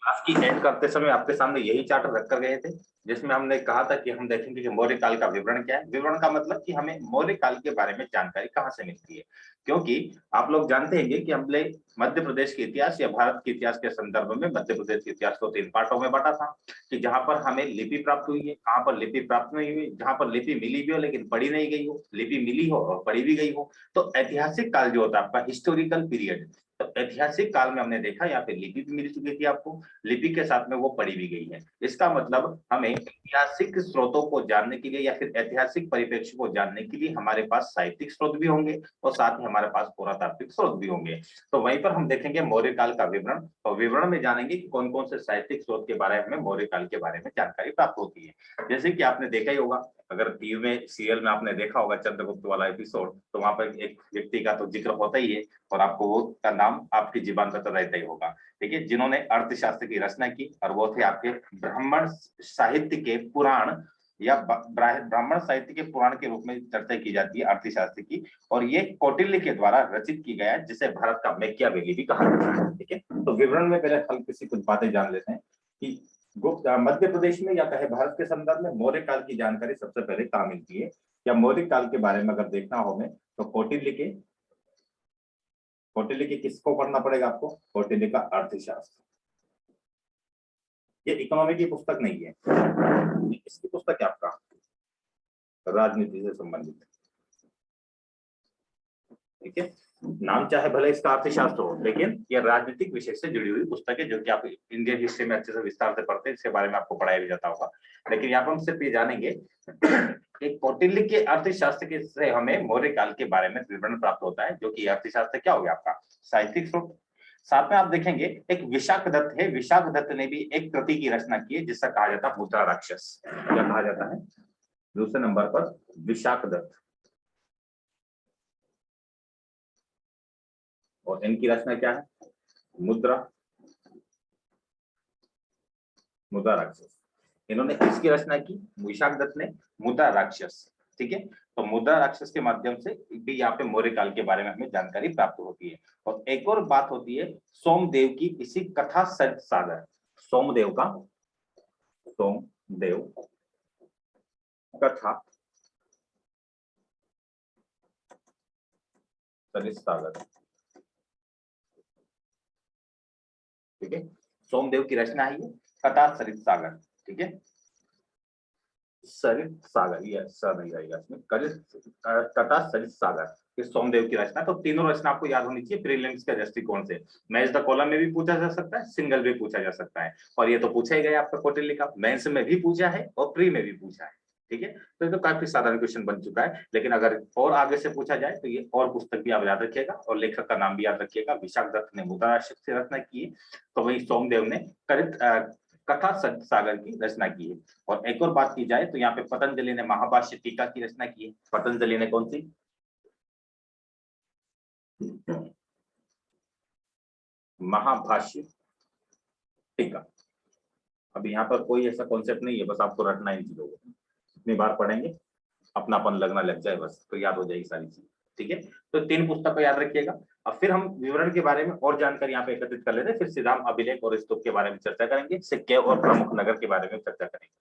आज की एंड करते समय आपके सामने यही चार्ट रख कर गए थे, जिसमें हमने कहा था कि हम देखेंगे कि मौर्य काल का विवरण क्या है। विवरण का मतलब कि हमें मौर्य काल के बारे में जानकारी कहाँ से मिलती है, क्योंकि आप लोग जानते हैं कि हमने मध्य प्रदेश के इतिहास या भारत के इतिहास के संदर्भ में मध्य प्रदेश के इतिहास को 3 पार्टों में बांटा था, कि जहां पर हमें लिपि प्राप्त हुई है, कहां पर लिपि प्राप्त नहीं हुई, जहां पर लिपि मिली भी हो लेकिन पढ़ी नहीं गई हो, लिपि मिली हो और पढ़ी भी गई हो। तो ऐतिहासिक काल जो होता है आपका हिस्टोरिकल पीरियड, तो ऐतिहासिक काल में हमने देखा यहाँ पे लिपि भी मिल चुकी थी आपको, लिपि के साथ में वो पढ़ी भी गई है। इसका मतलब हमें ऐतिहासिक स्रोतों को जानने के लिए या फिर ऐतिहासिक परिप्रेक्ष्य को जानने के लिए हमारे पास साहित्यिक स्रोत भी होंगे और साथ में हमारे पास पुरातात्विक स्रोत भी होंगे। तो वहीं पर हम देखेंगे मौर्य काल का विवरण, और विवरण में जानेंगे कि कौन कौन से साहित्यिक स्रोत के बारे में मौर्य काल के बारे में जानकारी प्राप्त होती है। जैसे कि आपने देखा ही होगा, अगर टीवी में सीरियल में आपने देखा होगा चंद्रगुप्त वाला एपिसोड, तो वहां पर एक व्यक्ति का तो जिक्र होता ही है और आपको वो का नाम आपकी जीबान पर तो रहता ही होगा, ठीक है, जिन्होंने अर्थशास्त्र की रचना की, और वो थे आपके ब्राह्मण साहित्य के पुराण या ब्राह्मण साहित्य के पुराण के रूप में चर्चा की जाती है अर्थशास्त्र की, और ये कौटिल्य के द्वारा रचित की गया है, जिसे भारत का मैकियावेली भी कहा जाता है। ठीक है, तो विवरण में पहले हल्की सी कुछ बातें जान लेते हैं कि गुप्त मध्य प्रदेश में या कहे भारत के संदर्भ में मौर्य काल की जानकारी सबसे पहले कहाँ मिलती है, या मौर्य काल के बारे में अगर देखना हो हमें तो कौटिल्य के किसको पढ़ना पड़ेगा आपको, कौटिल्य का अर्थशास्त्र। ये इकोनॉमी की पुस्तक नहीं है, ये किसकी पुस्तक है आपका, राजनीति से संबंधित। ठीक है, नाम चाहे भले इसका अर्थशास्त्र हो, लेकिन यह राजनीतिक विषय से जुड़ी हुई पुस्तक है, जो कि आप इंडियन हिस्ट्री में अच्छे से विस्तार से पढ़ते हैं, इसके बारे में आपको पढ़ाया भी जाता होगा। लेकिन यहाँ पर हम सिर्फ ये जानेंगे कि कौटिल्य के अर्थशास्त्र के से हमें मौर्य काल के बारे में विवरण प्राप्त होता है, जो कि अर्थशास्त्र क्या हो गया आपका साहित्यिक स्रोत। साथ में आप देखेंगे एक विशाख दत्त है, विशाख दत्त ने भी एक कृति की रचना की है जिसका कहा जाता है मुद्रा राक्षस। क्या कहा जाता है, दूसरे नंबर पर विशाख दत्त, और इनकी रचना क्या है, मुद्रा राक्षस। इन्होंने किसकी रचना की, विशाख दत्त ने मुद्रा राक्षस। ठीक है, तो मुद्रा राक्षस के माध्यम से भी यहाँ पे मौर्य काल के बारे में हमें जानकारी प्राप्त होती है। और एक और बात होती है सोमदेव की इसी कथा सरित सागर, सोमदेव कथा सरित सागर। ठीक है, सोमदेव की रचना है ये कथा सरित सागर। ठीक है, सरित सागर, ये सर नहीं रहेगा इसमें, कथा सरित सागर, ये सोमदेव की रचना। तो तीनों रचना आपको याद होनी चाहिए प्रीलिम्स के दृष्टिकोण से। मैच द कॉलम में भी पूछा जा सकता है, सिंगल भी पूछा जा सकता है, और ये तो पूछा ही गया आपका कौटिल्य का, मेंस में भी पूछा है और प्री में भी पूछा है। ठीक है, तो ये तो काफी साधारण क्वेश्चन बन चुका है, लेकिन अगर और आगे से पूछा जाए तो ये और पुस्तक भी आप याद रखिएगा और लेखक का नाम भी याद रखिएगा। विशाख दत्त ने मुद्रा राक्षस की रचना की है, तो वही सोमदेव ने कथा सागर की रचना की है। और एक और बात की जाए तो यहाँ पे पतंजलि ने महाभाष्य टीका की रचना की है। पतंजलि ने कौन सी, महाभाष्य टीका। अब यहाँ पर कोई ऐसा कॉन्सेप्ट नहीं है, बस आपको रटना इन चीजों को, जितनी बार पढ़ेंगे अपनापन लगना लग जाए बस, तो याद हो जाएगी सारी चीज। ठीक है, तो 3 पुस्तक को याद रखिएगा। अब फिर हम विवरण के बारे में और जानकारी यहाँ पे एकत्रित कर लेते हैं, फिर श्रीराम अभिलेख और स्तूप के बारे में चर्चा करेंगे, सिक्के और प्रमुख नगर के बारे में चर्चा करेंगे।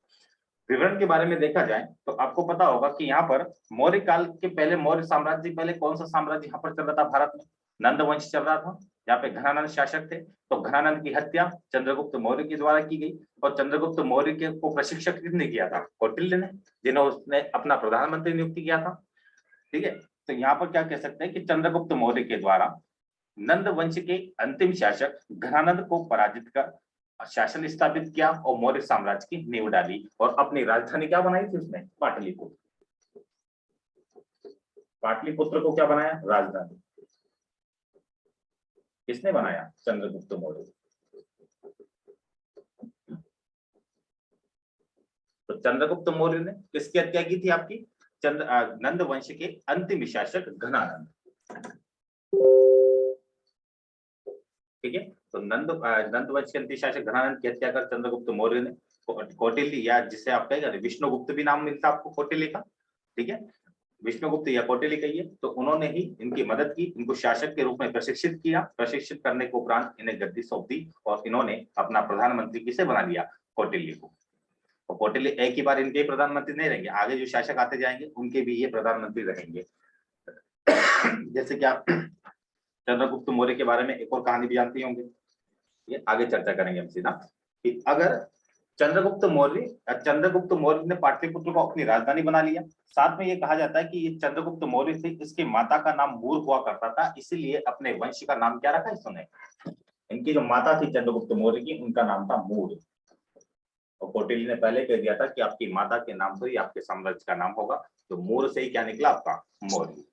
विवरण के बारे में देखा जाए तो आपको पता होगा कि यहाँ पर मौर्य काल के पहले, मौर्य साम्राज्य पहले कौन सा साम्राज्य यहाँ पर चल रहा था भारत में, नंद वंश चल रहा था, यहाँ पे घनानंद शासक थे। तो घनानंद की हत्या चंद्रगुप्त मौर्य के द्वारा की गई, और चंद्रगुप्त मौर्य के को प्रशिक्षक किसने किया था, कौटिल्य ने, जिन्हें उसने अपना प्रधानमंत्री नियुक्त किया था। ठीक है, तो यहाँ पर क्या कह सकते हैं कि चंद्रगुप्त मौर्य के द्वारा नंद वंश के अंतिम शासक घनानंद को पराजित कर शासन स्थापित किया और मौर्य साम्राज्य की नींव डाली, और अपनी राजधानी क्या बनाई थी उसने, पाटलिपुत्र। पाटलिपुत्र को क्या बनाया, राजधानी। किसने बनाया, चंद्रगुप्त मौर्य। तो चंद्रगुप्त मौर्य ने किसकी हत्या की थी आपकी, नंद वंश के अंतिम शासक घनानंद। ठीक है, तो नंद वंश के अंतिम शासक घनानंद की हत्या कर चंद्रगुप्त मौर्य ने कौटिल्य, या जिसे आप कहेंगे विष्णुगुप्त भी नाम मिलता आपको कौटिल्य का। ठीक है, विष्णुगुप्त या कौटिल्य कहिए, तो उन्होंने ही इनकी मदद की, इनको शासक के रूप में प्रशिक्षित किया। प्रशिक्षित करने के उपरांत इन्हें गद्दी सौंप दी और इन्होंने अपना प्रधानमंत्री किसे बना लिया, कौटिल्य को। और कौटिल्य एक ही बार इनके प्रधानमंत्री नहीं रहेंगे, आगे जो शासक आते जाएंगे उनके भी ये प्रधानमंत्री रहेंगे। जैसे कि आप चंद्रगुप्त मौर्य के बारे में एक और कहानी भी जानते होंगे, ये आगे चर्चा करेंगे हम सीधा, कि अगर चंद्रगुप्त मौर्य ने पाटलिपुत्र को अपनी राजधानी बना लिया। साथ में ये कहा जाता है कि ये चंद्रगुप्त मौर्य थे, इसकी माता का नाम मूर हुआ करता था, इसीलिए अपने वंश का नाम क्या रखा इसने, इनकी जो माता थी चंद्रगुप्त मौर्य की, उनका नाम था मूर। और कौटिल्य ने पहले कह दिया था कि आपकी माता के नाम पर ही आपके साम्राज्य का नाम होगा, तो मूर से ही क्या निकला आपका, मौर्य।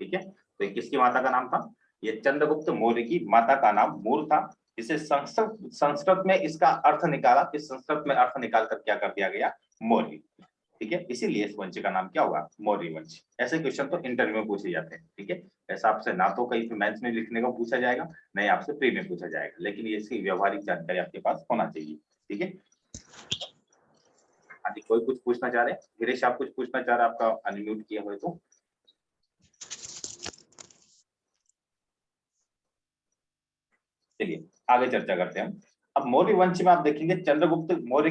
ठीक है, तो ये किसकी माता का नाम था, ये चंद्रगुप्त मौर्य की माता का नाम मूर था। इसे संस्कृत में इसका अर्थ निकाला, कि संस्कृत में अर्थ निकाल कर क्या कर दिया गया, मौर्य। ठीक है, इसीलिए इस वंश का नाम क्या होगा, मौर्य वंश। ऐसे क्वेश्चन तो इंटरव्यू में पूछे जाते हैं। ठीक है, ऐसा आपसे ना तो कहीं मेंस में लिखने को पूछा जाएगा, नहीं आपसे प्री में पूछा जाएगा, लेकिन ये इसकी व्यवहारिक जानकारी आपके पास होना चाहिए। ठीक है, आदि कोई कुछ पूछना चाह रहे हैं, गिरीश आप कुछ पूछना चाह रहे हैं, आपका अनम्यूट किया हुआ है तो। चलिए आगे चर्चा करते हैं। अब मौर्य वंश में आप देखेंगे चंद्रगुप्त मौर्य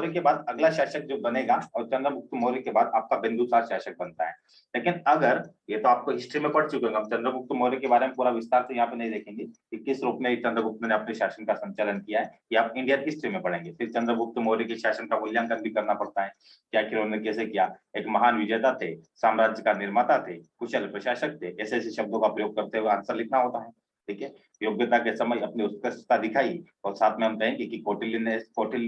के बाद अगला शासक जो बनेगा, और चंद्रगुप्त मौर्य के बाद आपका बिंदुसार शासक बनता है। लेकिन अगर ये तो आपको हिस्ट्री में पढ़ चुके हैं, हम चंद्रगुप्त मौर्य के बारे में पूरा विस्तार से यहाँ पे नहीं देखेंगे कि किस रूप में चंद्रगुप्त ने अपने शासन का संचालन किया है, ये आप इंडियन हिस्ट्री में पढ़ेंगे। फिर चंद्रगुप्त मौर्य के शासन का मूल्यांकन भी करना पड़ता है, क्या उन्होंने कैसे किया। एक महान विजेता थे, साम्राज्य का निर्माता थे, कुशल प्रशासक थे, ऐसे ऐसे शब्दों का प्रयोग करते हुए आंसर लिखना होता है। ठीक है, योग्यता के समय अपनी उत्कृष्टता दिखाई, और साथ में हम कहेंगे कि कौटिल्य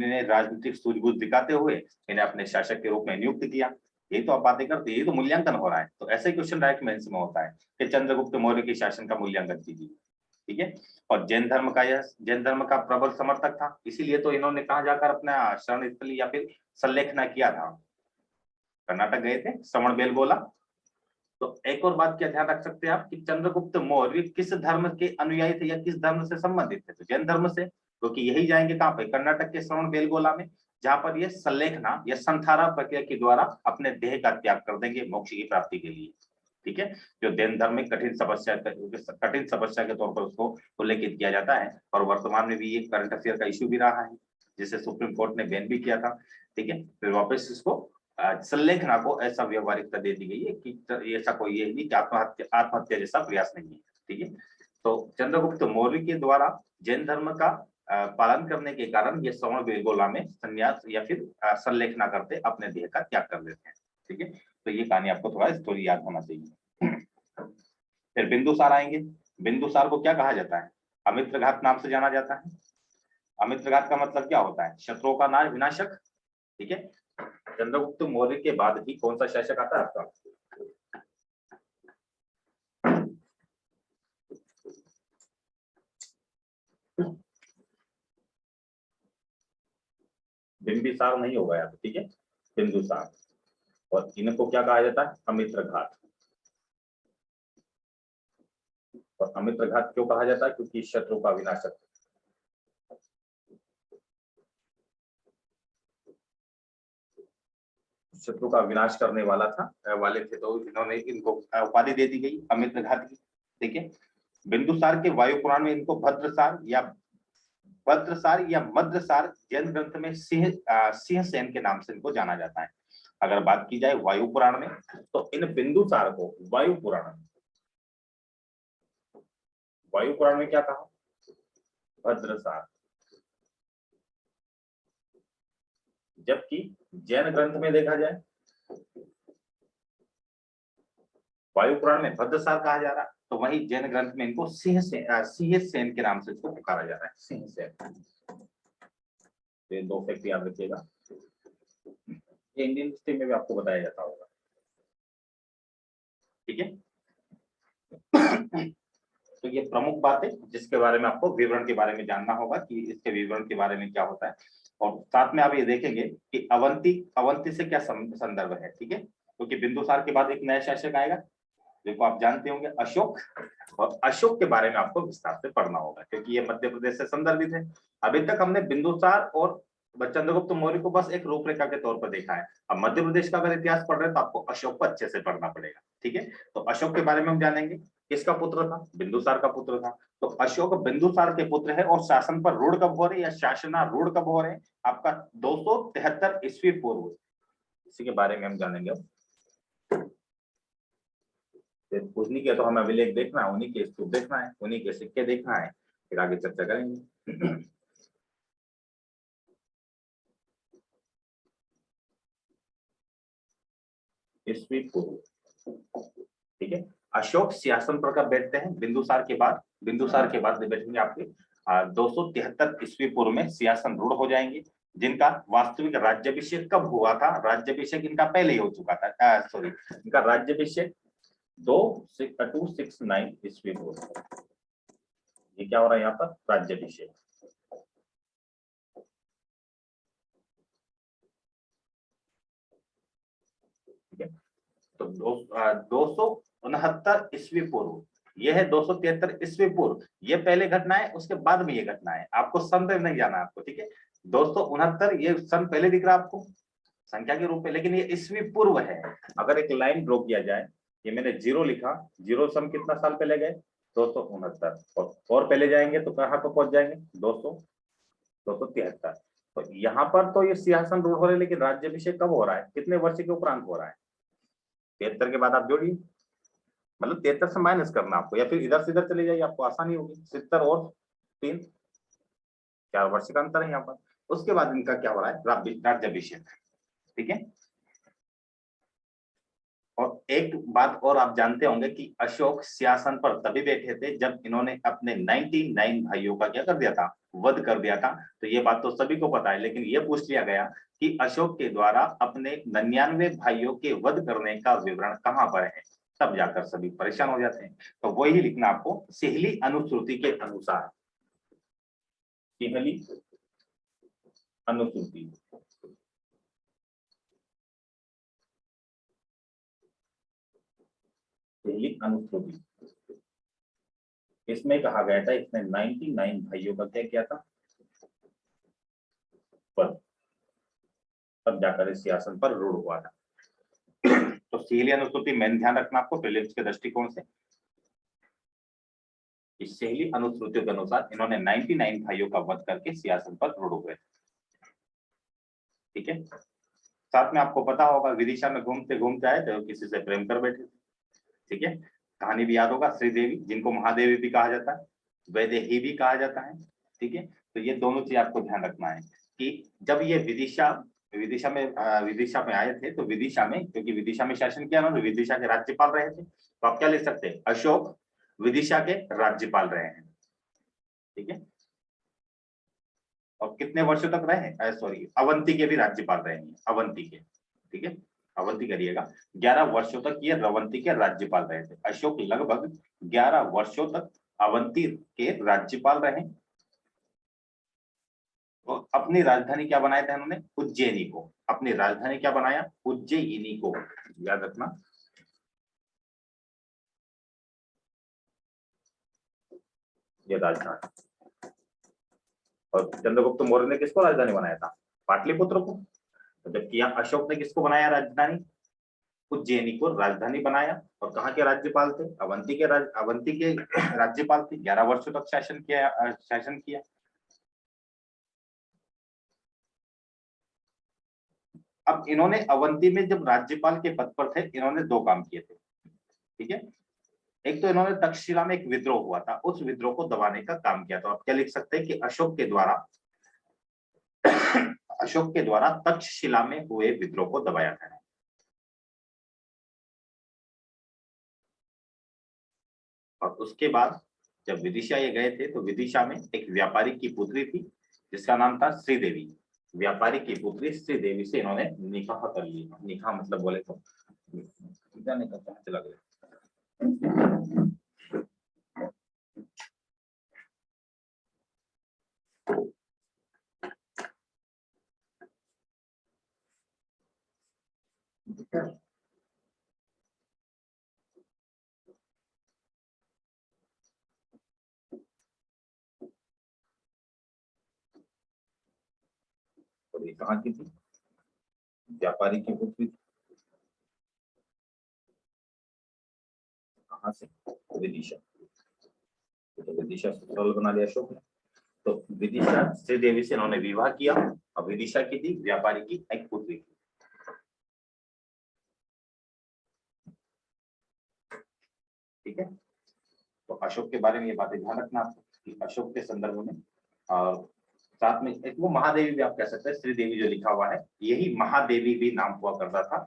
ने राजनीतिक सूझबूझ दिखाते हुए इन्हें अपने शासक के रूप में नियुक्त किया। ये तो आप बातें करते हैं, ये तो मूल्यांकन हो रहा है। तो ऐसे क्वेश्चन डायरेक्ट मेंस में होता है कि चंद्रगुप्त मौर्य के शासन का मूल्यांकन कीजिए। ठीक है, और जैन धर्म का प्रबल समर्थक था, इसीलिए तो इन्होंने कहा जाकर अपना शरण स्थली या फिर संलेखना किया था, कर्नाटक गए थे, श्रवण बेलगोला। तो एक और बात क्या ध्यान रख सकते हैं आप, कि चंद्रगुप्त मौर्य किस धर्म के अनुयायी थे या किस धर्म से संबंधित थे, तो जैन धर्म से। क्योंकि यही जाएंगे कहाँ पे, कर्नाटक के श्रवण बेलगोला में, जहां पर ये संलेखना या संथारा प्रक्रिया के द्वारा अपने देह का त्याग कर देंगे मोक्ष की प्राप्ति के लिए। ठीक है, जो जैन धर्म में कठिन समस्या के तौर पर उसको उल्लेखित किया जाता है, और वर्तमान में भी ये करंट अफेयर का इश्यू भी रहा है, जिसे सुप्रीम कोर्ट ने बैन भी किया था। ठीक है, फिर वापस इसको संलेखना को ऐसा व्यवहारिकता दे दी गई है कि ऐसा कोई ये नहीं कि आत्महत्या जैसा प्रयास नहीं है। ठीक है, तो चंद्रगुप्त मौर्य के द्वारा जैन धर्म का पालन करने के कारण ये श्रवण बेलगोला में संन्यास या फिर संलेखना करते अपने देह का त्याग कर देते हैं। ठीक है, तो ये कहानी आपको थोड़ा स्टोरी याद होना चाहिए। फिर बिंदुसार आएंगे। बिंदुसार को क्या कहा जाता है, अमित्रघात नाम से जाना जाता है। अमित्रघात का मतलब क्या होता है, शत्रुओं का नाश, विनाशक। ठीक है, चंद्रगुप्त मौर्य के बाद ही कौन सा शासक आता है आपका, बिंबिसार नहीं होगा यहाँ पे। ठीक है, बिंदुसार, और इनको क्या कहा जाता है, अमित्रघात। और अमित्रघात क्यों कहा जाता है, क्योंकि शत्रु का विनाशक, शत्रु का विनाश करने वाला था वाले थे, तो इन्होंने इनको उपाधि दे दी गई अमित्रघात की। ठीक है, बिंदुसार के वायु पुराण में इनको भद्रसार या मद्रसार, जैन ग्रंथ में सिंह सेन के नाम से इनको जाना जाता है। अगर बात की जाए वायु पुराण में, तो इन बिंदुसार को वायु पुराण में क्या कहा, भद्रसार। जबकि जैन ग्रंथ में देखा जाए, वायु पुराण में भद्रसार कहा जा रहा है, तो वही जैन ग्रंथ में इनको सिंह सेन के नाम से इसको पुकारा जा रहा है, सिंह सेन। ये दो फैक्ट याद रखिएगा, ये इंडियन हिस्ट्री में भी आपको बताया जाता होगा। ठीक है, तो ये प्रमुख बातें जिसके बारे में आपको विवरण के बारे में जानना होगा कि इसके विवरण के बारे में क्या होता है। और साथ में आप ये देखेंगे कि अवंती से क्या संदर्भ है। ठीक है, क्योंकि बिंदुसार के बाद एक नया शासक आएगा, देखो आप जानते होंगे, अशोक। और अशोक के बारे में आपको विस्तार से पढ़ना होगा, क्योंकि ये मध्य प्रदेश से संदर्भित है। अभी तक हमने बिंदुसार और चंद्रगुप्त मौर्य को बस एक रूपरेखा के तौर पर देखा है। अब मध्य प्रदेश का अगर इतिहास पढ़ रहे हैं तो आपको अशोक को अच्छे से पढ़ना पड़ेगा, ठीक है। तो अशोक के बारे में हम जानेंगे, किसका पुत्र था, बिंदुसार का पुत्र था। तो अशोक बिंदुसार के पुत्र है और शासन पर रूढ़ कब हो रहे या शासनारूढ़ कब हो रहे हैं, आपका 273 ईस्वी पूर्व, इसी के बारे में हम जानेंगे। अब उन्हीं के तो हमें अभिलेख देखना है, उन्हीं के स्तूप देखना है, उन्हीं के सिक्के देखना है, फिर आगे चर्चा करेंगे। ईस्वी पूर्व, ठीक है। अशोक सिंहासन पर कब बैठते हैं, बिंदुसार के बाद बैठेंगे आपके 273 ईस्वी पूर्व में सिंहासन रूढ़ हो जाएंगे। जिनका वास्तविक राज्याभिषेक कब हुआ था, राज्याभिषेक इनका पहले ही हो चुका था, सॉरी इनका राज्याभिषेक 269 ईस्वी पूर्व। ये क्या हो रहा है यहाँ पर, राज्याभिषेक, ठीक है। तो 269 ईस्वी पूर्व, यह है 273 ईस्वी पूर्व, ये पहले घटना है, उसके बाद में ये घटना है, आपको सन पे नहीं जाना आपको, ठीक है। 269 ये सन पहले दिख रहा है आपको संख्या के रूप में, लेकिन ये ईस्वी पूर्व है। अगर एक लाइन ड्रॉ किया जाए, ये मैंने जीरो लिखा, जीरो सम कितना साल पहले गए, 269, और पहले जाएंगे तो कहां पर पहुंच जाएंगे, 273। तो यहाँ पर तो ये सिंहासन रूढ़ हो रहे, लेकिन राज्याभिषेक कब हो रहा है, कितने वर्ष के उपरांत हो रहा है, 73 के बाद आप जोड़िए, मतलब 73 से माइनस करना आपको, या फिर इधर से इधर चले जाइए, आपको आसानी होगी, 70 और 3, 4 वर्ष का अंतर है यहाँ पर। उसके बाद इनका क्या हो रहा है, राज्याभिषेक, ठीक है। और एक बात और आप जानते होंगे कि अशोक सिंहासन पर तभी बैठे थे जब इन्होंने अपने 99 भाइयों का क्या कर दिया था, वध कर दिया था। तो ये बात तो सभी को पता है, लेकिन ये पूछ लिया गया कि अशोक के द्वारा अपने 99 भाइयों के वध करने का विवरण कहां पर है, तब जाकर सभी परेशान हो जाते हैं। तो वही लिखना आपको, सिहली अनुश्रुति के अनुसार, सिहली अनुश्रुति, सिहली अनुश्रुति, इसमें कहा गया था इसने 99 भाइयों का क्या किया था, वध, तब जाकर इस सिंहासन पर रूढ़ हुआ था। तो सिहली अनुश्रुति मेन ध्यान रखना आपको प्रीलिम्स के दृष्टिकोण से, इस सिहली अनुश्रुतियों के अनुसार इन्होंने 99 भाइयों का वध करके सिंहासन पर रूढ़ हुए, ठीक है। साथ में आपको पता होगा विदिशा में घूमते घूमते आए थे और किसी से प्रेम कर बैठे, ठीक है। कहानी भी याद होगा, श्रीदेवी जिनको महादेवी भी कहा जाता है, वैदेही भी कहा जाता है, ठीक है। तो ये दोनों चीज आपको ध्यान रखना है कि जब ये विदिशा में आए थे, तो विदिशा में, क्योंकि विदिशा में शासन किया उन्होंने, विदिशा के राज्यपाल रहे थे, तो आप क्या लिख सकते हैं, अशोक विदिशा के राज्यपाल रहे हैं, ठीक है। और कितने वर्षों तक रहे, सॉरी अवंती के भी राज्यपाल रहे हैं, अवंती के, ठीक है, अवंती करिएगा, 11 वर्षों तक ये रवंती के राज्यपाल रहे थे। अशोक लगभग 11 वर्षों तक अवंती के राज्यपाल रहे, और अपनी राजधानी क्या बनाया था इन्होंने, उज्जैनी को, अपनी राजधानी क्या बनाया, उज्जैनी को, याद रखना। ये राजधानी, और चंद्रगुप्त मौर्य ने किसको राजधानी बनाया था, पाटलिपुत्र को। तो जबकि यहाँ अशोक ने किसको बनाया राजधानी, उज्जैनी को राजधानी बनाया, और कहाँ के राज्यपाल थे, अवंती के राज्यपाल थे, 11 वर्षों तक शासन किया। अब इन्होंने अवंती में जब राज्यपाल के पद पर थे, इन्होंने 2 काम किए थे, ठीक है। एक तो इन्होंने तक्षशिला में एक विद्रोह हुआ था, उस विद्रोह को दबाने का काम किया था। आप क्या लिख सकते हैं कि अशोक के द्वारा तक्षशिला में हुए विद्रोह को दबाया था। और उसके बाद जब विदिशा ये गए थे, तो विदिशा में एक व्यापारी की पुत्री थी जिसका नाम था श्रीदेवी, व्यापारी की पुत्री श्रीदेवी से इन्होंने निकाह कर लिया, निकाह मतलब बोले तो जाने का कहाँ चला गया, और ये कहाँ की थी? व्यापारी की पुत्री। कहाँ से? विदिशा। तो विदिशा से सरल बना लिया अशोक ने। तो विदिशा श्रीदेवी से इन्होंने विवाह किया और विदिशा की थी व्यापारी की एक पुत्री थी। ठीक है, तो अशोक के बारे में ये बातें ध्यान रखना आपको कि अशोक के संदर्भ में। और साथ में एक वो महादेवी भी आप कह सकते हैं, श्रीदेवी जो लिखा हुआ है यही महादेवी भी नाम हुआ करता था।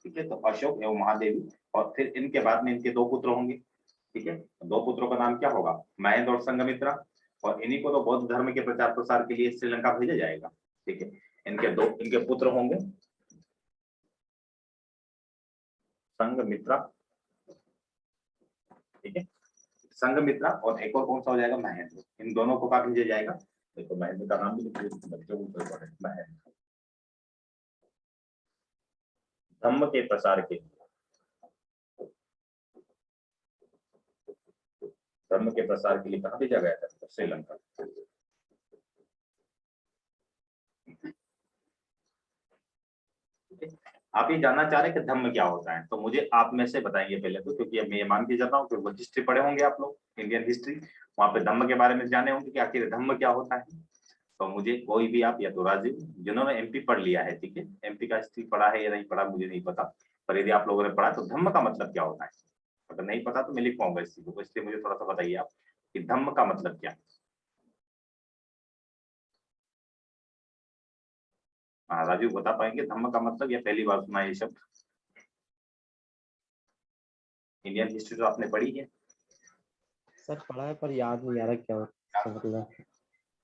ठीक है, तो अशोक एवं महादेवी। और फिर इनके बाद में इनके 2 पुत्र होंगे। ठीक है, 2 पुत्रों का नाम क्या होगा? महेंद्र और संघमित्रा। और इन्हीं को तो बौद्ध धर्म के प्रचार प्रसार के लिए श्रीलंका भेजा जाएगा। ठीक है, इनके पुत्र होंगे संघमित्रा। ठीक है, संघमित्रा और एक और कौन सा हो जाएगा? महेंद्र। इन दोनों को कहा भेजा जाएगा? देखो महेंद्र का नाम भी बच्चों को महेंद्र। धम्म के प्रसार के धर्म के प्रसार के लिए कहाँ भेजा गया था? श्रीलंका। आप ये जानना चाह रहे हैं कि धम्म क्या होता है, तो मुझे आप में से बताएंगे पहले तो, क्योंकि मैं ये मान के जाता हूँ कि वो हिस्ट्री पढ़े होंगे आप लोग, इंडियन हिस्ट्री, वहां पे धम्म के बारे में जाने होंगे कि आखिर धम्म क्या होता है। तो मुझे कोई भी आप, या तो राजीव जिन्होंने एमपी पढ़ लिया है, ठीक है, एमपी का हिस्ट्री पढ़ा है या नहीं पढ़ा मुझे नहीं पता, पर यदि आप लोगों ने पढ़ा तो धम्म का मतलब क्या होता है? अगर नहीं पता तो मैं लिख पाऊंगा इस चीज को, इसलिए मुझे थोड़ा सा बताइए आप कि धम्म का मतलब क्या है। हाँ राजू बता पाएंगे धम्म का मतलब, या पहली बार सुना ये शब्द? इंडियन हिस्ट्री तो आपने पढ़ी है। सर पढ़ा है पर याद नहीं आ रहा क्या होता मतलब।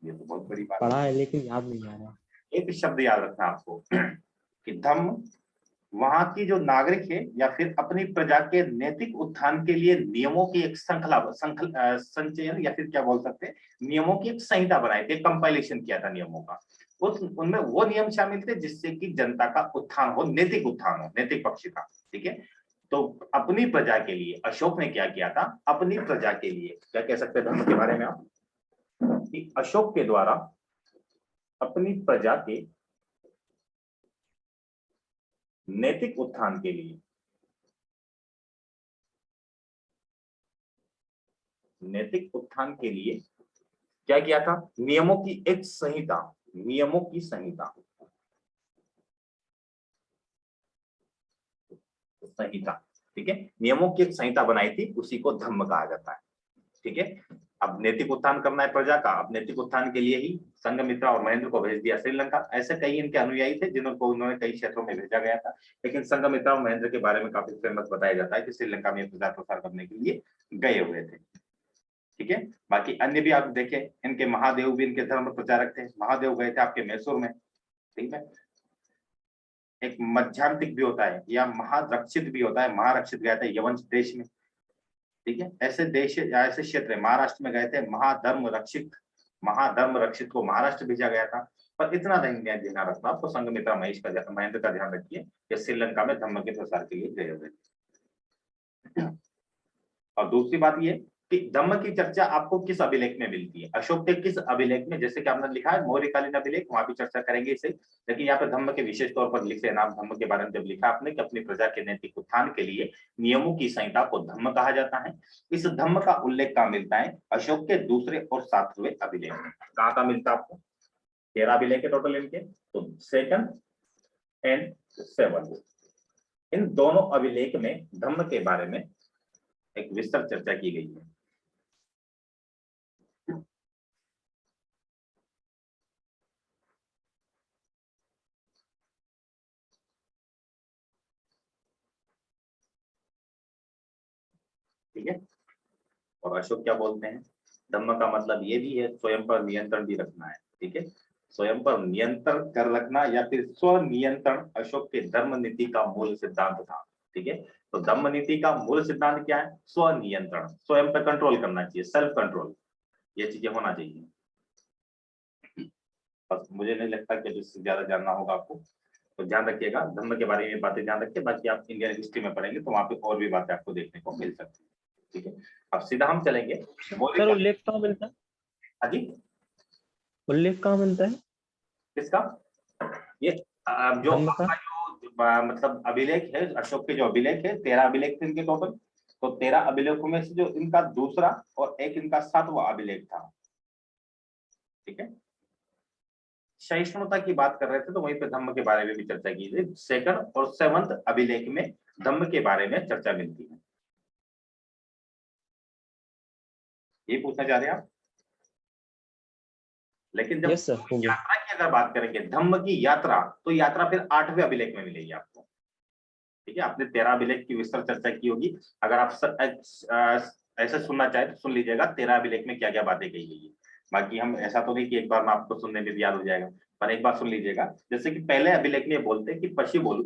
ये तो बहुत बड़ी बात पढ़ा है, है लेकिन याद नहीं आ रहा। एक शब्द याद रखना आपको कि धम्म वहां की जो नागरिक है या फिर अपनी प्रजा के नैतिक उत्थान के लिए नियमों की एक संचयन, या फिर क्या बोल सकते हैं, नियमों की एक संहिता बनाई थी, कंपाइलेशन किया था नियमों का। उनमें वो नियम शामिल थे जिससे कि जनता का उत्थान हो, नैतिक उत्थान हो, नैतिक पक्ष का। ठीक है, तो अपनी प्रजा के लिए अशोक ने क्या किया था? अपनी प्रजा के लिए क्या कह सकते हैं धर्म के बारे में आप, कि अशोक के द्वारा अपनी प्रजा के नैतिक उत्थान के लिए, नैतिक उत्थान के लिए क्या किया था? नियमों की एक संहिता, नियमों की संहिता, संहिता। ठीक है, नियमों की एक संहिता बनाई थी, उसी को धम्म कहा जाता है। ठीक है, अब नैतिक उत्थान करना है प्रजा का, अब नैतिक उत्थान के लिए ही संघमित्रा और महेंद्र को भेज दिया श्रीलंका। ऐसे कई इनके अनुयायी थे जिनको उन्होंने कई क्षेत्रों में भेजा गया था, लेकिन संघमित्रा और महेंद्र के बारे में काफी फेमस बताया जाता है कि श्रीलंका में प्रचार प्रसार करने के लिए गए हुए थे। ठीक है, बाकी अन्य भी आप देखें, इनके महादेव भी इनके धर्म प्रचारक थे। महादेव गए थे आपके मैसूर में। ठीक है, एक मध्यांतिक भी होता है या महारक्षित भी होता है, महारक्षित गया था यवंश देश में। ठीक है, ऐसे देश ऐसे क्षेत्र महाराष्ट्र में गए थे, महाधर्म रक्षित को महाराष्ट्र भेजा गया था। पर इतना ध्यान रखना आपको, संघमित्रा महेंद्र का ध्यान रखिए कि श्रीलंका में धर्म के प्रसार के लिए गए हुए। और दूसरी बात ये कि धम्म की चर्चा आपको किस अभिलेख में मिलती है? अशोक के किस अभिलेख में? जैसे कि आपने लिखा है मौर्यकालीन अभिलेख, वहां भी चर्चा करेंगे इसे, लेकिन यहाँ पे धम्म के विशेष तौर पर लिख लेना आप, धम्म के बारे में जब लिखा आपने कि अपनी प्रजा के नैतिक उत्थान के लिए नियमों की संहिता को धम्म कहा जाता है। इस धम्म का उल्लेख कहाँ मिलता है? अशोक के दूसरे और 7वें अभिलेख में। कहाँ का मिलता है आपको? 13 अभिलेख है टोटल इनके, तो 2nd एंड 7th, इन दोनों अभिलेख में धम्म के बारे में एक विस्तृत चर्चा की गई है। ठीक है, और अशोक क्या बोलते हैं? धम्म का मतलब ये भी है स्वयं पर नियंत्रण भी रखना है। ठीक है, स्वयं पर नियंत्रण कर रखना या फिर स्व नियंत्रण अशोक के धर्म नीति का मूल सिद्धांत था। ठीक है, तो धम्म नीति का मूल सिद्धांत क्या है? स्व नियंत्रण, स्वयं पर कंट्रोल करना चाहिए, सेल्फ कंट्रोल, ये चीजें होना चाहिए। बस मुझे नहीं लगता कि इससे ज्यादा जानना होगा आपको, तो ध्यान रखिएगा धर्म के बारे में बातें ध्यान रखिए। बाकी आप इंडियन हिस्ट्री में पढ़ेंगे तो वहां पे और भी बातें आपको देखने को मिल सकती है। ठीक है, अब सीधा हम चलेंगे सर उल्लेख कहाँ मिलता है? हाँ जी, उल्लेख कहाँ मिलता है? किसका? ये जो धम्म का आपका जो मतलब अभिलेख है, अशोक के जो अभिलेख है 13 अभिलेख थे इनके टोटल। तो 13 अभिलेखों में से जो इनका दूसरा और एक इनका 7वां अभिलेख था। ठीक है, सहिष्णुता की बात कर रहे थे तो वहीं पे धम्म के बारे में भी चर्चा की थी। सेकंड और 7th अभिलेख में धम्म के बारे में चर्चा मिलती है। ये पूछना चाह रहे हैं आप। लेकिन जब यस सर, हो गया। यात्रा की अगर बात करेंगे, धम्म की यात्रा, तो यात्रा फिर 8वें अभिलेख में मिलेगी आपको। ठीक है, आपने 13 अभिलेख की विस्तृत चर्चा की होगी। अगर आप ऐसे सुनना चाहे तो सुन लीजिएगा 13 अभिलेख में क्या क्या बातें कही गई है। बाकी हम ऐसा तो नहीं कि एक बार में आपको सुनने में भी याद हो जाएगा, पर एक बार सुन लीजिएगा। जैसे कि पहले अभिलेख में बोलते हैं कि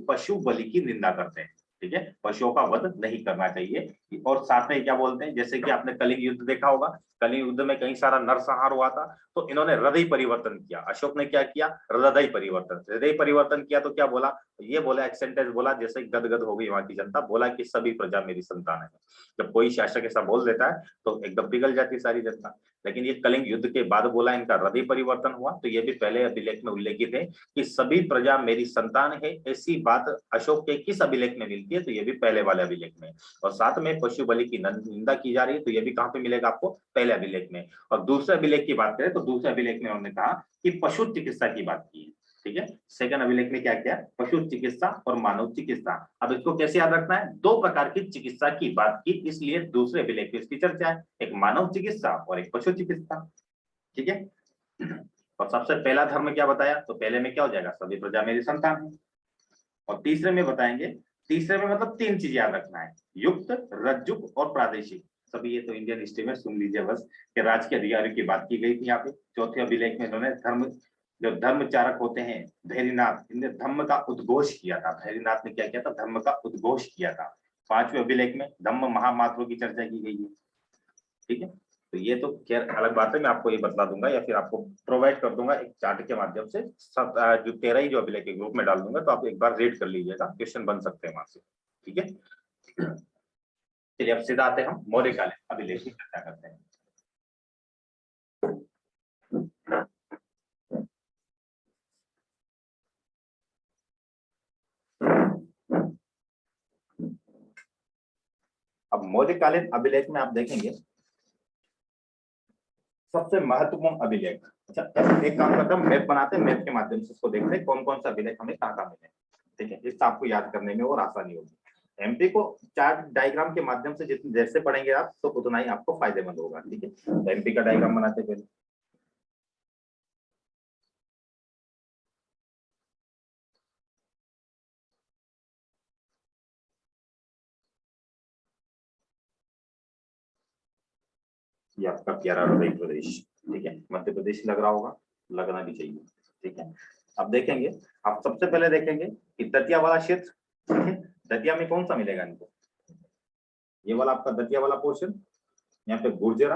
पशु बलि की निंदा करते हैं। ठीक है, पशुओं का वध नहीं करना चाहिए। और साथ में क्या बोलते हैं, जैसे कि आपने कलिंग युद्ध देखा होगा, कलिंग युद्ध में कई सारा नरसंहार हुआ था, तो इन्होंने हृदय परिवर्तन किया। अशोक ने क्या किया, हृदय परिवर्तन किया। तो क्या बोला, ये बोला, एक सेंटेंस बोला, जैसे गदगद हो गई वहां की जनता, बोला कि सभी प्रजा मेरी संतान है। जब कोई शासक ऐसा बोल देता है तो एकदम पिघल जाती है सारी जनता। लेकिन ये कलिंग युद्ध के बाद बोला, इनका हृदय परिवर्तन हुआ। तो ये भी पहले अभिलेख में उल्लेखित है कि सभी प्रजा मेरी संतान है। ऐसी बात अशोक के किस अभिलेख में मिलती है, तो ये भी पहले वाले अभिलेख में। और साथ में पशु बलि की निंदा की जा रही है, तो ये भी कहां पे मिलेगा आपको, पहले अभिलेख में। और दूसरे अभिलेख की बात करें तो दूसरे अभिलेख में उन्होंने कहा कि पशु चिकित्सा की बात की है। ठीक है, सेकंड अभिलेख में क्या किया, पशु चिकित्सा और मानव चिकित्सा। अब इसको कैसे याद रखना है, दो प्रकार की चिकित्सा की बात की, इसलिए दूसरे अभिलेख में इसकी चर्चा है, एक मानव चिकित्सा और एक पशु चिकित्सा। ठीक है, और सबसे पहला धर्म क्या बताया, तो पहले में क्या हो जाएगा, सभी प्रजा मेरी संतान है। और तीसरे में बताएंगे, तीसरे में मतलब 3 चीज याद रखना है, युक्त, रज्जुक और प्रादेशिक। सभी ये तो इंडियन हिस्ट्री में सुन लीजिए बस, कि राज्य के अधिकारियों की बात की गई थी यहाँ पे। चौथे अभिलेख में इन्होंने जो धर्मचारक होते हैं भैरीनाथ, इन्होंने धर्म का उद्घोष किया था। भैरीनाथ ने क्या किया था, धर्म का उद्घोष किया था। 5वें अभिलेख में धम्म महामात्रों की चर्चा की गई है। ठीक है, तो ये तो खैर अलग बात है, मैं आपको ये बतला दूंगा या फिर आपको प्रोवाइड कर दूंगा एक चार्ट के माध्यम से। सब जो 13 ही जो अभिलेख के ग्रुप में डाल दूंगा, तो आप एक बार रीड कर लीजिएगा, क्वेश्चन बन सकते हैं वहां से। ठीक है, चलिए अब सीधा आते हैं हम मौर्यकालीन अभिलेख की चर्चा करते हैं। अब मौर्यकालीन अभिलेख में आप देखेंगे सबसे महत्वपूर्ण अभिलेख। अच्छा, एक काम करते हैं, मैप बनाते हैं, मैप के माध्यम से इसको देखते हैं कौन कौन सा अभिलेख हमें कहाँ कहाँ मिले। ठीक है, इससे आपको याद करने में और आसानी होगी। एमपी को चार्ट डायग्राम के माध्यम से जितने जैसे पढ़ेंगे आप, तो उतना ही आपको फायदेमंद होगा। ठीक है, तो एमपी का डायग्राम बनाते पहले। ये आपका प्यारा मध्य प्रदेश। ठीक है, मध्य प्रदेश लग रहा होगा, लगना भी चाहिए। ठीक है, अब देखेंगे, आप सबसे पहले देखेंगे कि दतिया वाला क्षेत्र, दतिया में कौन सा मिलेगा इनको, ये वाला आपका दतिया वाला पोर्शन। यहाँ पे गुर्जरा,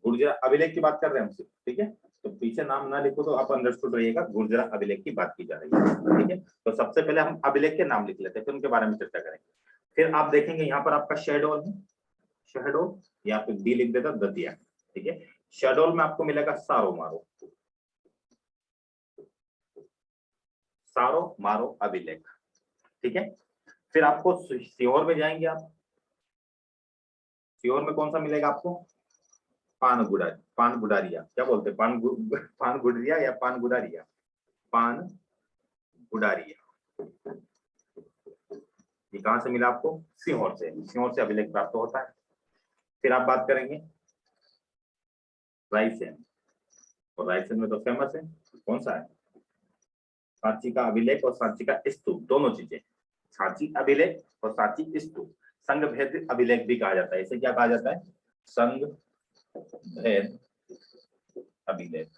गुर्जरा अभिलेख की बात कर रहे हैं हमसे। ठीक है, तो पीछे नाम ना लिखो तो आप अंडरस्टूड रहिएगा, गुर्जरा अभिलेख की बात की जा रही है। ठीक है, तो सबसे पहले हम अभिलेख के नाम लिख लेते हैं, फिर उनके बारे में चर्चा करेंगे। फिर आप देखेंगे यहाँ पर आपका शहडोल है, शहडोल, यहाँ पे डी लिख देता दतिया। ठीक है, शहडोल में आपको मिलेगा सारो मारो, सारो मारो अभिलेख। ठीक है, फिर आपको सीहोर में जाएंगे आप, सीहोर में कौन सा मिलेगा आपको, पान गुडारिया, क्या बोलते हैं, पान गुडरिया या पान गुडारिया, पान गुडारिया। ये कहां से मिला आपको, सीहोर से, सीहोर से अभिलेख प्राप्त होता है। फिर आप बात करेंगे रायसेन, और रायसेन में तो फेमस है, कौन सा है, सांची का अभिलेख और सांची का स्तूप, दोनों चीजें, सांची अभिलेख और सांची स्तूप। संघ भेद अभिलेख भी कहा जाता है, इसे क्या कहा जाता है, संघ भेद अभिलेख।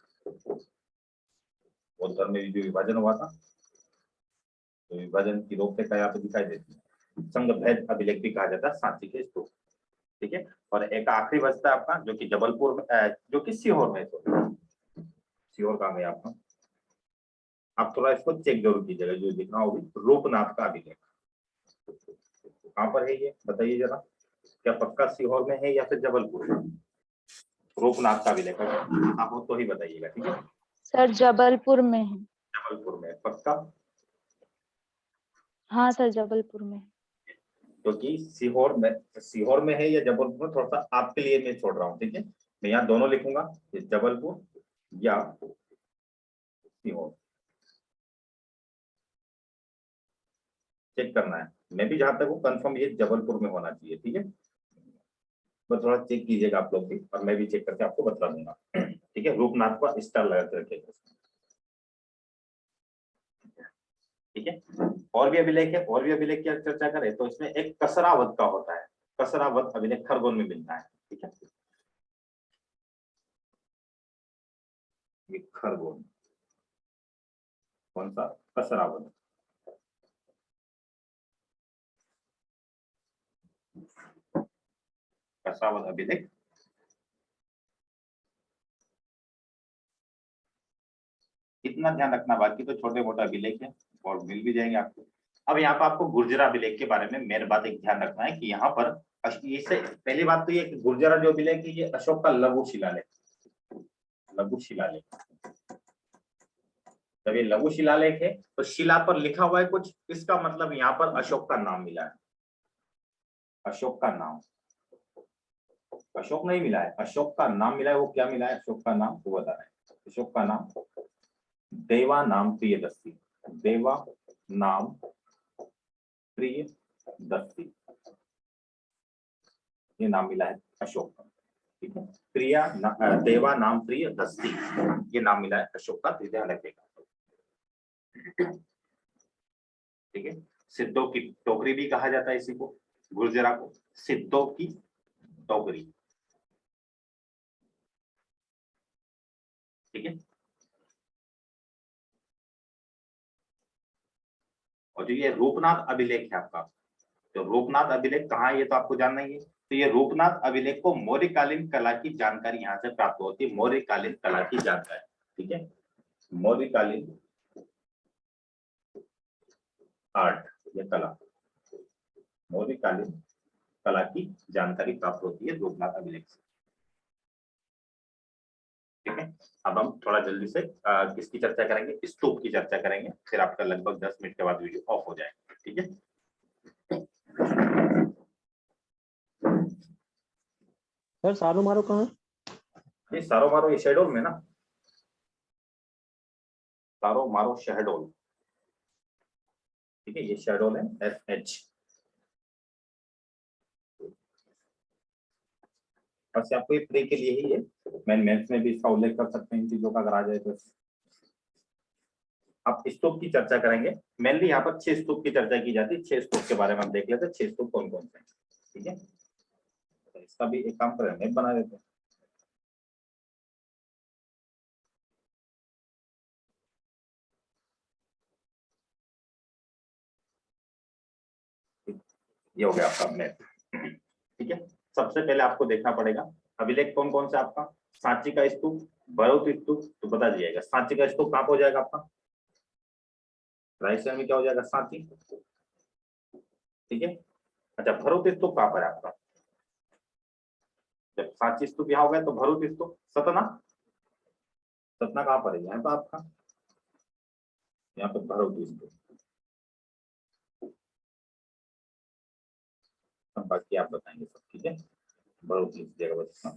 बौद्ध धर्म में जो विभाजन हुआ था, तो विभाजन की रूपरेखा यहाँ पे दिखाई देती है। संघ भेद अभिलेख भी कहा जाता है सांची के स्तूप। ठीक है, और एक आखिरी बचता है आपका, जो कि जबलपुर में, जो कि सीहोर में, सीहोर कहाँ गया आपका, आप थोड़ा इसको चेक जरूर कीजिएगा, जो दिख रहा होगी रूपनाथ का अभिलेख, कहाँ पर है ये बताइए जरा, क्या पक्का सीहोर में है या फिर जबलपुर में, रूपनाथ का अभिलेख, आप हो तो ही बताइएगा। ठीक है, सर जबलपुर में है। जबलपुर में पक्का? हाँ सर जबलपुर में। क्योंकि सीहोर में है या जबलपुर में, थोड़ा सा आपके लिए मैं छोड़ रहा हूँ, ठीक है। मैं यहाँ दोनों लिखूंगा, जबलपुर या सीहोर, चेक करना है। मैं भी जहां तक हूँ कंफर्म ये जबलपुर में होना चाहिए, ठीक है। बस थोड़ा चेक कीजिएगा आप लोग भी, और मैं भी चेक करके आपको बता दूंगा, ठीक है। रूपनाथ का स्टार लगा के रखिएगा, ठीक है। और भी अभिलेख है, और भी अभिलेख की चर्चा करें तो इसमें एक कसरावत का होता है। कसरावत अभिलेख खरगोन में मिलता है, ठीक है। ये खरगोन, कौन सा? कसरावत। कसरावत अभिलेख इतना ध्यान रखना, बाकी तो छोटे मोटे अभिलेख है और मिल भी जाएंगे आपको। अब यहाँ पर आपको गुर्जरा अभिलेख के बारे में मेन बात एक ध्यान रखना है कि यहाँ पर इससे पहली बात तो ये कि गुर्जरा जो अभिलेख है ये अशोक का लघु शिलालेख, लघु शिलालेख। जब ये लघु शिलालेख है तो शिला पर लिखा हुआ है कुछ, इसका मतलब यहाँ पर अशोक का नाम मिला है। अशोक का नाम, अशोक नहीं मिला है, अशोक का नाम मिला है। वो क्या मिला है अशोक का नाम, वो बता रहे हैं। अशोक का नाम देवा नाम प्रियदर्शी, देवा नाम प्रियदर्शी, ये नाम मिला है अशोक का, ठीक है। देवा नाम प्रियदर्शी, ये नाम मिला है अशोक का, ध्यान रखिएगा, ठीक है। सिद्धों की टोकरी भी कहा जाता है इसी को, गुर्जरा को सिद्धों की टोकरी, ठीक है। और जो ये रूपनाथ अभिलेख है आपका, तो रूपनाथ अभिलेख कहाँ है ये तो आपको जानना ही है। तो ये रूपनाथ अभिलेख को मौर्यकालीन कला की जानकारी यहाँ से प्राप्त होती है, मौर्यकालीन कला की जानकारी, ठीक है। मौर्यकालीन आर्ट या कला, मौर्यकालीन कला की जानकारी प्राप्त होती है रूपनाथ अभिलेख से, ठीक है। अब हम थोड़ा जल्दी से किसकी चर्चा करेंगे, स्तूप की चर्चा करेंगे, फिर आपका लगभग 10 मिनट के बाद वीडियो ऑफ हो जाएगा, ठीक है। सर सारो मारो कहाँ है? ये सारो मारो ये शहडोल में ना, सारो मारो शहडोल, ठीक है। ये शहडोल है, SH। बस आपको ये प्रे के लिए ही है, मेंस में भी इसका उल्लेख कर सकते हैं इन चीजों का अगर आ जाए तो। अब स्तूप की चर्चा करेंगे, मेनली यहाँ पर 6 स्तूप की चर्चा की जाती है। 6 स्तूप के बारे में हम देख लेते हैं, 6 स्तूप कौन कौन से हैं, ठीक है। तो इसका भी एक काम करें, मैप बना देते हैं। ये हो गया आपका मैप, ठीक है। सबसे पहले आपको देखना पड़ेगा अभिलेख कौन कौन सा आपका, सांची का स्तूप, भरूच स्तूप, तो बता दीजिएगा सांची का स्तूप कहाँ हो जाएगा आपका, राजस्थान में क्या हो जाएगा, सांची, ठीक है। अच्छा भरूच स्तूप कहाँ पर है आपका, जब सांची स्तूप यहाँ हो गया तो भरूच स्तूप, सतना, सतना कहाँ पर है, यहाँ पर आपका, यहाँ पर भरूच स्तूप। बाकी आप बताएंगे सब, ठीक है। भरूच जगह बता,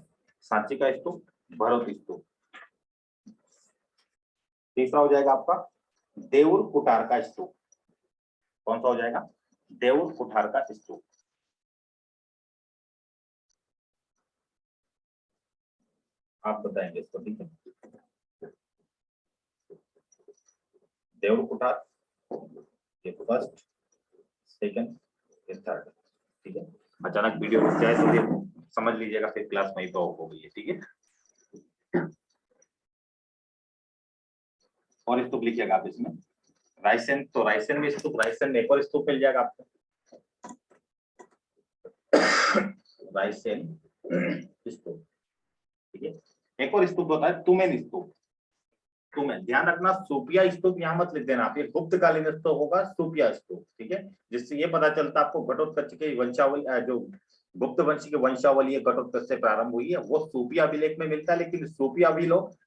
सांची का स्तूप, भरूच स्तूप। तीसरा हो जाएगा आपका देउर कुठार का स्तूप, कौन सा हो जाएगा, देउर कुठार का स्तूप। आप बताएंगे इसको, ठीक है। देउर कुठार, ये फर्स्ट, सेकंड, ये थर्ड, ठीक है। अचानक वीडियो रुक जाए तो फिर समझ लीजिएगा, फिर क्लास वहीं तो ऑफ हो गई है, ठीक है। और स्तूप लिखिएगा आप इसमें, रायसेन, तो रायसेन में स्तूप, रायसेन में एक और स्तूप मिल जाएगा आपको, रायसेन स्तूप, ठीक है। एक और स्तूप होता है तुमेन स्तूप, तुमेन, ध्यान रखना सूपिया स्तूप यहाँ मत लिख देना आप, ये गुप्तकालीन स्तूप होगा सूपिया स्तूप, ठीक है। जिससे ये पता चलता आपको घटोत्कच की वंशावली, जो गुप्त वंशी की वंशावली घटोत्कच से प्रारंभ हुई है, वो सूपिया अभिलेख में मिलता है। लेकिन सूपिया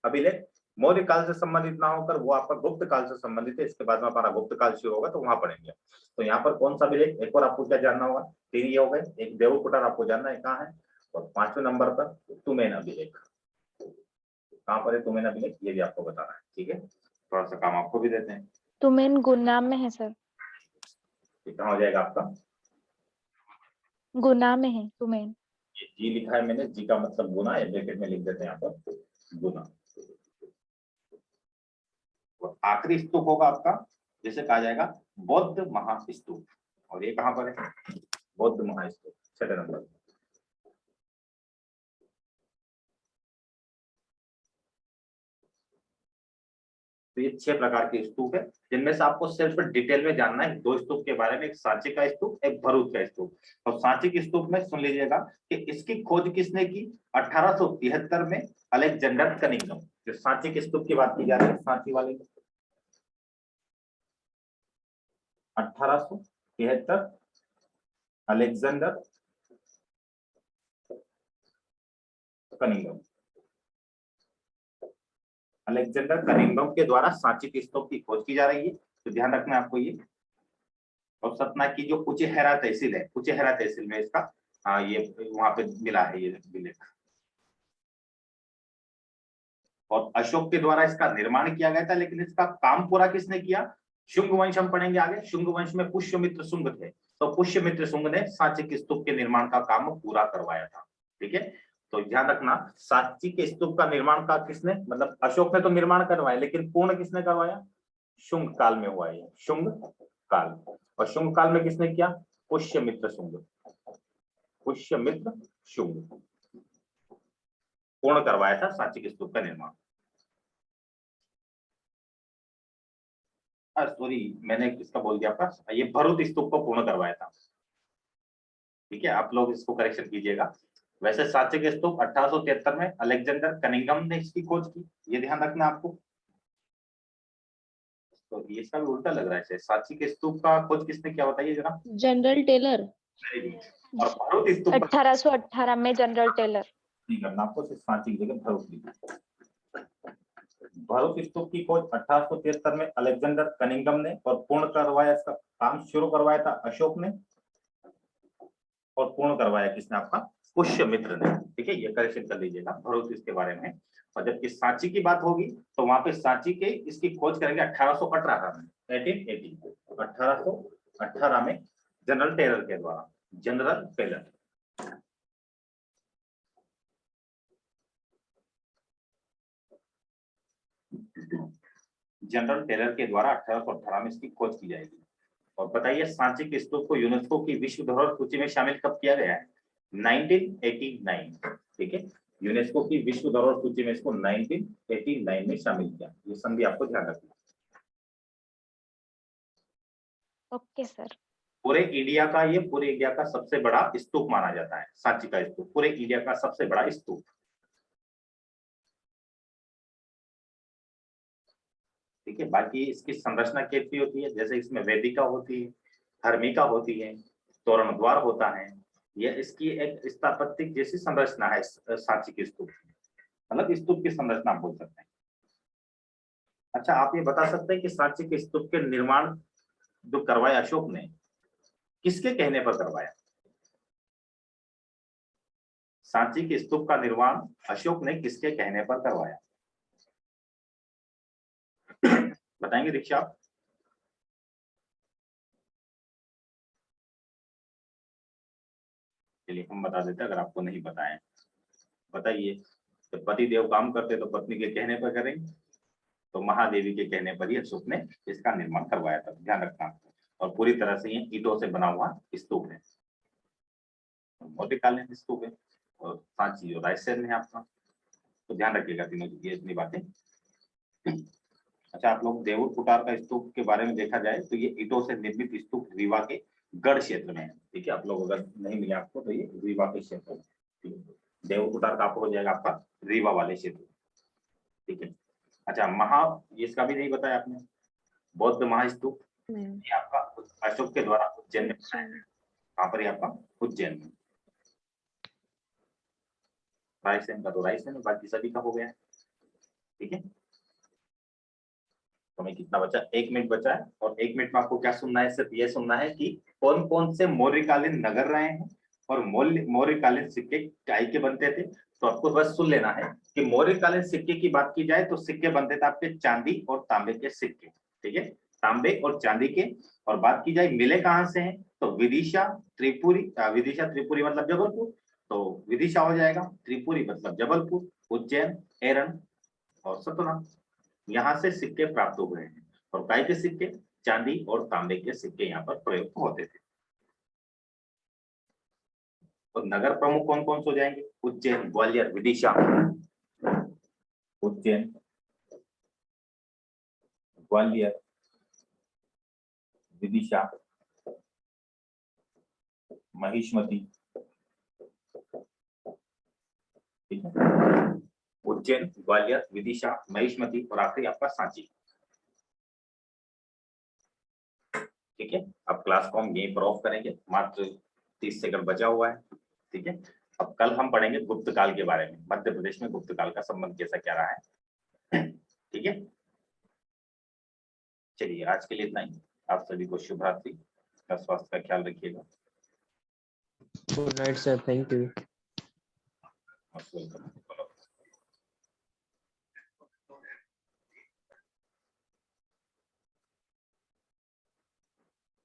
अभिलेख मौर्य काल से संबंधित ना होकर वो आपका गुप्त काल से संबंधित है। इसके बाद में हमारा गुप्त काल शुरू होगा तो वहां पढ़ेंगे। तो यहाँ पर कौन सा अभिलेख, एक और आपको क्या जानना होगा, 3 ये हो गए। एक देवकुटार आपको जानना है कहाँ है, और 5वें नंबर पर तुमेन अभिलेख कहाँ पर है, तुमेन अभिलेख ये भी आपको बताना है। ठीक है, थोड़ा सा काम आपको भी देते हैं। तुमेन गुना में है सर, कितना हो जाएगा आपका, गुना में है तुमेन। ये जी लिखा है मैंने, जी का मतलब गुना है, ब्रैकेट में लिख देते हैं यहाँ पर गुना। और आखिरी स्तूप होगा आपका जिसे कहा जाएगा बौद्ध महास्तूप, और ये कहाँ पर है, बौद्ध महास्तूप 6 नंबर। तो ये 6 प्रकार के स्तूप है, जिनमें से आपको सिर्फ डिटेल में जानना है 2 स्तूप के बारे में, एक सांची का स्तूप, एक भरूच का स्तूप। और सांची के स्तूप में सुन लीजिएगा कि इसकी खोज किसने की, 1873 में अलेक्जेंडर कनिंघम। जो सांची के स्तूप की बात की जा रही है, सांची वाले 1873 अलेक्जेंडर कनिंघम, अलेक्जेंडर कनिंघम के द्वारा सांची के स्तूप की खोज की जा रही है। तो ध्यान रखना है आपको ये। और सतना की जो कुचेहरा तहसील है, कुचेहरा तहसील में इसका ये वहां पे मिला है ये अभिलेख। और अशोक के द्वारा इसका निर्माण किया गया था, लेकिन इसका काम पूरा किसने किया, शुंग वंश हम पढ़ेंगे आगे। शुंग वंश में पुष्यमित्र शुंग थे, तो पुष्यमित्र शुंग ने सांची के स्तूप के निर्माण का काम पूरा करवाया था। ठीक है, तो ध्यान रखना, सांची के स्तूप का निर्माण का किसने, मतलब अशोक ने तो निर्माण करवाया, लेकिन पूर्ण किसने करवाया, शुंग काल में हुआ है, शुंग काल। और शुंग काल में किसने किया, पुष्यमित्र शुंग, पुष्यमित्र शुंग पूर्ण करवाया था सांची के स्तूप का निर्माण। सॉरी, मैंने इसका बोल दिया आपका, ये भरूच स्तूप को पूर्ण करवाया था। ठीक है, आप लोग इसको करेक्शन कीजिएगा। वैसे सांची के स्तूप 1873 में अलेक्जेंडर कनिंघम ने इसकी खोज की, ये ध्यान रखना आपको। तो ये इसका भी उल्टा लग रहा है, सांची के स्तूप का खोज किसने किया बताइए जरा। जनरल टेलर, और भरूच स्तूप 1818 में जनरल टेलर। नहीं करना आपको, सिर्फ सांची की जगह भरूच लिखना। भरूच स्तूप की खोज 1873 में अलेक्जेंडर कनिंघम ने, और पूर्ण करवाया, इसका काम शुरू करवाया था अशोक ने, और पूर्ण करवाया किसने, आपका पुष्यमित्र ने। ठीक है, ये करेक्शन कर लीजिएगा भरूच इसके बारे में। और जबकि सांची की बात होगी तो वहां पे सांची के इसकी खोज करेंगे 1818 में, 1818 में जनरल टेलर के द्वारा, जनरल टेलर। जनरल टेलर के द्वारा 1818 में इसकी खोज की जाएगी। और बताइए सांची के स्तूप को यूनेस्को की विश्व धरोहर सूची में शामिल कब किया गया है, 1989। ठीक है, यूनेस्को की विश्व धरोहर सूची में इसको 1989 में शामिल किया। ये संधि आपको ध्यान रखना। Okay sir. पूरे इंडिया का, ये पूरे इंडिया का सबसे बड़ा स्तूप माना जाता है, सांची का स्तूप पूरे इंडिया का सबसे बड़ा स्तूप। ठीक है, बाकी इसकी संरचना कैसी होती है, जैसे इसमें वेदिका होती है, हर्मिका होती है, तोरण द्वार होता है। यह इसकी एक स्थापत्यिक जैसी संरचना है सांची के स्तूप, मतलब स्तूप की संरचना बोल सकते हैं। अच्छा, आप ये बता सकते हैं कि सांची के स्तूप के निर्माण जो करवाया अशोक ने, किसके कहने पर करवाया, सांची के स्तूप का निर्माण अशोक ने किसके कहने पर करवाया, बताएंगे दीक्षा आप। चलिए हम बता देते हैं, अगर आपको नहीं बताएं बताइए। तो पति देव काम करते तो पत्नी के कहने पर करेंगे, तो महादेवी के कहने पर ही अशोक ने इसका निर्माण करवाया था, ध्यान रखना। और पूरी तरह से ये ईंटों से बना हुआ स्तूप है, मौर्यकालीन स्तूप है। और सांची जो रायसेन में है आपका, तो ध्यान रखिएगा तीनों ये इतनी बातें। अच्छा, आप लोग देवुर कुटार का स्तूप के बारे में देखा जाए तो ये ईंटों से निर्मित स्तूप रीवा के गढ़ क्षेत्र में है। ठीक है, आप लोग अगर नहीं मिले आपको तो ये रीवा के क्षेत्र में, ठीक है, देवुर कुटार का आपको हो जाएगा आपका रीवा वाले क्षेत्र। ठीक है, अच्छा ये इसका भी नहीं बताया आपने, बौद्ध महास्तूप ये आपका अशोक के द्वारा उज्जैन में बनाया गया। कहाँ पर है आपका, उज्जैन में। रायसेन का तो रायसेन, बाकी सभी का हो गया। ठीक है, हमें कितना बचा, 1 मिनट बचा है, और 1 मिनट में आपको क्या सुनना है, सिर्फ ये सुनना है कि कौन कौन से मौर्यकालीन नगर रहे हैं और मौर्यकालीन सिक्के काय के बनते थे। तो आपको बस सुन लेना है कि मौर्यकालीन सिक्के की बात की जाए तो सिक्के बनते थे आपके चांदी और तांबे के सिक्के, ठीक है, तांबे और चांदी के। और बात की जाए मिले कहां से हैं, तो विदिशा त्रिपुरी, विदिशा त्रिपुरी मतलब जबलपुर, तो विदिशा हो जाएगा, त्रिपुरी मतलब जबलपुर, उज्जैन, एरन और सतना, यहाँ से सिक्के प्राप्त हुए हैं। और काय के सिक्के, चांदी और तांबे के सिक्के यहाँ पर प्रयुक्त होते थे। तो नगर प्रमुख कौन कौन से हो जाएंगे, उज्जैन, ग्वालियर, विदिशा, उज्जैन, ग्वालियर, विदिशा, महिष्मती, ठीक है, उज्जैन, ग्वालियर, विदिशा, महिष्मती और आखिरी आपका सांची, ठीक है। अब क्लास को हम यहीं पर ऑफ करेंगे, मात्र 30 सेकंड बचा हुआ है, ठीक है। अब कल हम पढ़ेंगे गुप्त काल के बारे में, मध्य प्रदेश में गुप्त काल का संबंध कैसा क्या रहा है, ठीक है। चलिए आज के लिए इतना ही, आप सभी को शुभ रात्रि, अपना स्वास्थ्य का ख्याल रखिएगा। Good night sir, thank you. Welcome.